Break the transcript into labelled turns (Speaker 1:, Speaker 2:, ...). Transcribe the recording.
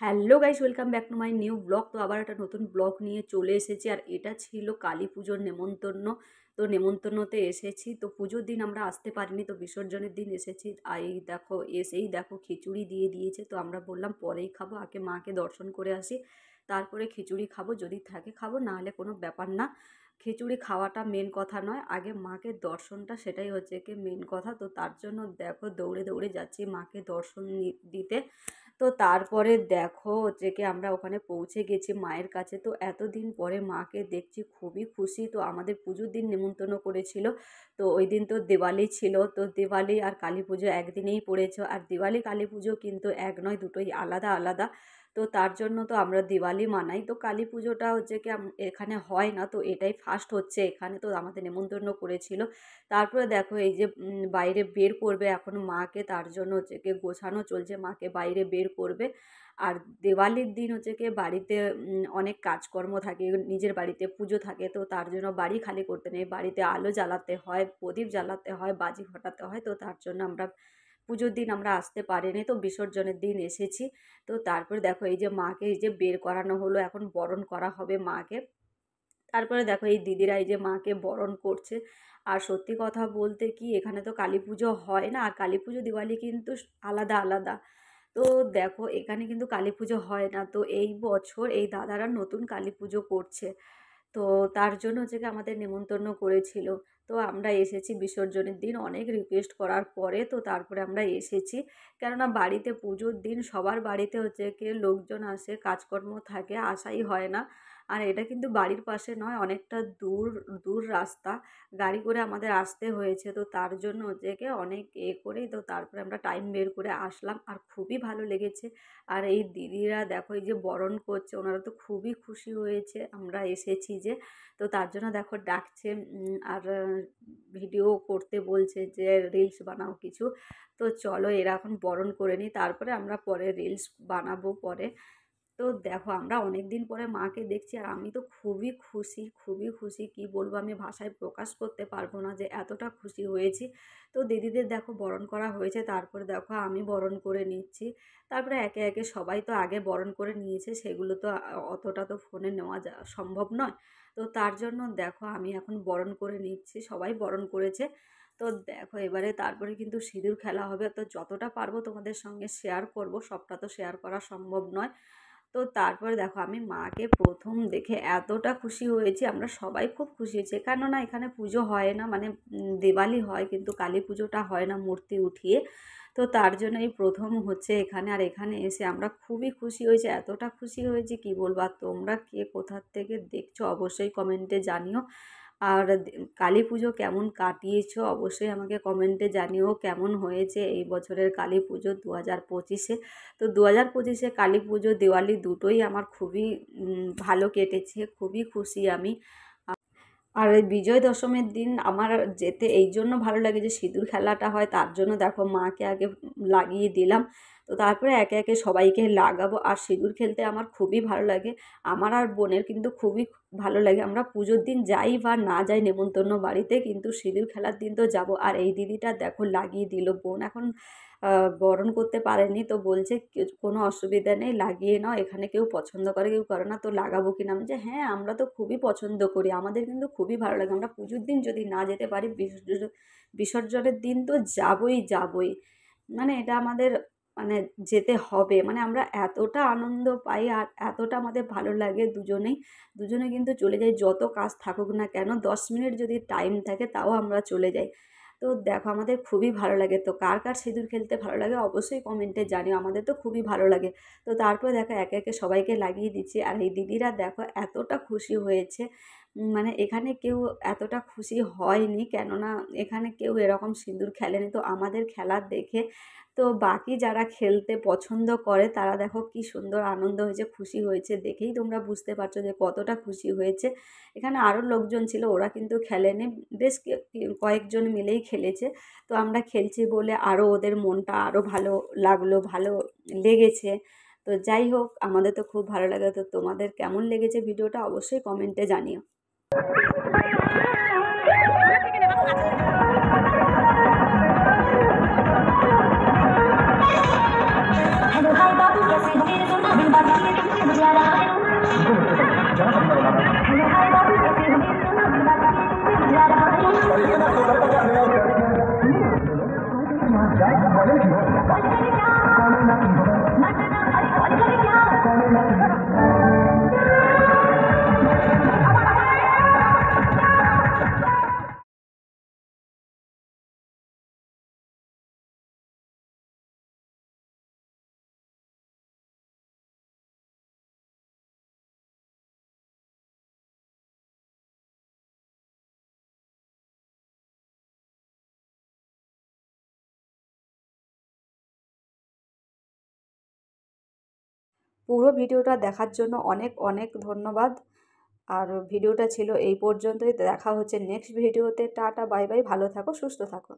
Speaker 1: Hello guys, welcome back to my new blog. তো আবার একটা নতুন ব্লগ নিয়ে চলে এসেছি। আর এটা ছিল কালী পুজোর নেমন্তন্ন। তো নেমন্তন্নতে এসেছি। তো পুজোর দিন আমরা আসতে পারিনি, তো বিসর্জনের দিন এসেছি। আর এই দেখো, এসেই দেখো খিচুড়ি দিয়ে দিয়েছে। তো আমরা বললাম পরেই খাবো, আগে মাকে দর্শন করে আসি, তারপরে খিচুড়ি খাবো। যদি থাকে খাবো, না হলে কোনো ব্যাপার না। খিচুড়ি খাওয়াটা মেন কথা নয়, আগে মাকে দর্শনটা, সেটাই হচ্ছে কি মেন কথা। তো তার জন্য দেখো দৌড়ে দৌড়ে যাচ্ছি মাকে দর্শন দিতে। তো তারপরে দেখো হচ্ছে কি আমরা ওখানে পৌঁছে গেছি মায়ের কাছে। তো এতদিন পরে মাকে দেখছি, খুবই খুশি। তো আমাদের পুজোর দিন নেমন্তন্ন করেছিল, তো ওই দিন তো দিওয়ালি ছিল। তো দিওয়ালি আর কালী পুজো একদিনেই পড়েছে। আর দিওয়ালি কালী পুজো কিন্তু এক নয়, দুটোই আলাদা আলাদা। তো তার জন্য তো আমরা দিওয়ালি মানাই। তো কালী পুজোটা হচ্ছে কি এখানে হয় না, তো এটাই ফার্স্ট হচ্ছে এখানে। তো আমাদের নেমন্তন্ন করেছিল। তারপরে দেখো এই যে বাইরে বের করবে এখন মাকে, তার জন্য হচ্ছে গিয়ে গোছানো চলছে, মাকে বাইরে বের করবে। আর দেওয়ালির দিন হচ্ছে গিয়ে বাড়িতে অনেক কাজকর্ম থাকে, নিজের বাড়িতে পুজো থাকে। তো তার জন্য বাড়ি খালি করতে নেই, বাড়িতে আলো জ্বালাতে হয়, প্রদীপ জ্বালাতে হয়, বাজি ফাটাতে হয়। তো তার জন্য আমরা পুজোর দিন আমরা আসতে পারিনি, তো বিসর্জনের দিন এসেছি। তো তারপরে দেখো এই যে মাকে এই যে বের করানো হলো, এখন বরণ করা হবে মাকে। তারপরে দেখো এই দিদিরা এই যে মাকে বরণ করছে। আর সত্যি কথা বলতে কি, এখানে তো কালী পুজো হয় না, আর কালী পুজো দিওয়ালি কিন্তু আলাদা আলাদা। তো দেখো এখানে কিন্তু কালী পুজো হয় না, তো এই বছর এই দাদারা নতুন কালী পুজো করছে। তো তার জন্য হচ্ছে কি আমাদের নেমন্তন্ন করেছিল। তো আমরা এসেছি বিসর্জনের দিন, অনেক রিকোয়েস্ট করার পরে তো তারপরে আমরা এসেছি। কেননা বাড়িতে পুজোর দিন সবার বাড়িতে হচ্ছে কি লোকজন আসে, কাজকর্ম থাকে, আসাই হয় না। আর এটা কিন্তু বাড়ির পাশে নয়, অনেকটা দূর দূর রাস্তা, গাড়ি করে আমাদের আসতে হয়েছে। তো তার জন্য হচ্ছে কি অনেক করেই তো তারপরে আমরা টাইম বের করে আসলাম, আর খুবই ভালো লেগেছে। আর এই দিদিরা দেখো এই যে বরণ করছে, ওনারা তো খুবই খুশি হয়েছে আমরা এসেছি যে। তো তার জন্য দেখো ডাকছে, আর ভিডিও করতে বলছে যে রিলস বানাও কিছু। তো চলো এরা এখন বরণ করে নিই, তারপরে আমরা পরে রিলস বানাবো পরে। তো দেখো আমরা অনেক দিন পরে মাকে দেখছি, আর আমি তো খুবই খুশি, খুবই খুশি, কি বলবো, আমি ভাষায় প্রকাশ করতে পারবো না যে এতটা খুশি হয়েছি। তো দিদিদের দেখো বরণ করা হয়েছে, তারপরে দেখো আমি বরণ করে নিচ্ছি। তারপরে একে একে সবাই তো আগে বরণ করে নিয়েছে, সেগুলো তো অতটা তো ফোনে নেওয়া সম্ভব নয়। তো তার জন্য দেখো আমি এখন বরণ করে নিচ্ছি, সবাই বরণ করেছে। তো দেখো এবারে তারপরে কিন্তু সিঁদুর খেলা হবে। তো যতটা পারবো তোমাদের সঙ্গে শেয়ার করব, সবটা তো শেয়ার করা সম্ভব নয়। তো তারপরে দেখো আমি মাকে প্রথম দেখে এতটা খুশি হয়েছি, আমরা সবাই খুব খুশি হয়েছি। কেননা এখানে পুজো হয় না, মানে দিওয়ালি হয় কিন্তু কালী পুজোটা হয় না মূর্তি উঠিয়ে। তো তার জন্য এই প্রথম হচ্ছে এখানে। আর এখানে এসে আমরা খুবই খুশি হয়েছি, এতটা খুশি হয়েছি কি বলবো। আর তোমরা কে কোথার থেকে দেখছো অবশ্যই কমেন্টে জানিও। আর কালী পুজো কেমন কাটিয়েছো অবশ্যই আমাকে কমেন্টে জানিও, কেমন হয়েছে এই বছরের কালী পুজো 2025-এ। তো 2025-এ কালী পুজো দিওয়ালি দুটোই আমার খুবই ভালো কেটেছে, খুবই খুশি আমি। আর ওই বিজয় দশমীর দিন আমার যেতে এই জন্য ভালো লাগে যে সিঁদুর খেলাটা হয়, তার জন্য দেখো মাকে আগে লাগিয়ে দিলাম। তো তারপরে একে একে সবাইকে লাগাবো। আর সিঁদুর খেলতে আমার খুবই ভালো লাগে, আমার আর বোনের কিন্তু খুবই ভালো লাগে। আমরা পুজোর দিন যাই বা না যাই নেমন্তন্ন বাড়িতে, কিন্তু সিঁদুর খেলার দিন তো যাব। আর এই দিদিটা দেখো লাগিয়ে দিল, বোন এখন বরণ করতে পারেনি, তো বলছে কোনো অসুবিধা নেই, লাগিয়ে নাও, এখানে কেউ পছন্দ করে কেউ করে না, তো লাগাবো কিনা। আমি যে হ্যাঁ, আমরা তো খুবই পছন্দ করি, আমাদের কিন্তু খুবই ভালো লাগে। আমরা পুজোর দিন যদি না যেতে পারি, বিসর্জনের দিন তো যাবই যাবই, মানে এটা আমাদের মানে যেতে হবে। মানে আমরা এতটা আনন্দ পাই আর এতটা আমাদের ভালো লাগে, দুজনেই দুজনে কিন্তু চলে যাই, যত কাজ থাকুক না কেন, 10 মিনিট যদি টাইম থাকে তাও আমরা চলে যাই। তো দেখো আমাদের খুবই ভালো লাগে। তো কার কার সিঁদুর খেলতে ভালো লাগে অবশ্যই কমেন্টে জানিও, আমাদের তো খুবই ভালো লাগে। তো তারপরে দেখো একে একে সবাইকে লাগিয়ে দিচ্ছি। আর এই দিদিরা দেখো এতটা খুশি হয়েছে, মানে এখানে কেউ এতটা খুশি হয়নি, কেননা এখানে কেউ এরকম সিঁদুর খেলেনি। তো আমাদের খেলা দেখে তো বাকি যারা খেলতে পছন্দ করে তারা দেখো কি সুন্দর আনন্দ হয়েছে, খুশি হয়েছে, দেখেই তোমরা বুঝতে পারছো যে কতটা খুশি হয়েছে। এখানে আরও লোকজন ছিল, ওরা কিন্তু খেলেনি, বেশ কয়েকজন মিলেই খেলেছে। তো আমরা খেলছি বলে আরও ওদের মনটা আরও ভালো লাগলো, ভালো লেগেছে। তো যাই হোক, আমাদের তো খুব ভালো লাগে। তো তোমাদের কেমন লেগেছে ভিডিওটা অবশ্যই কমেন্টে জানিও।
Speaker 2: हेलो हाय बाबू कैसे हो मेरे तो ना
Speaker 1: পুরো ভিডিওটা দেখার জন্য অনেক অনেক ধন্যবাদ। আর ভিডিওটা ছিল এই পর্যন্তই। দেখা হচ্ছে নেক্সট ভিডিওতে। টাটা, বাই বাই, ভালো থাকো, সুস্থ থাকো।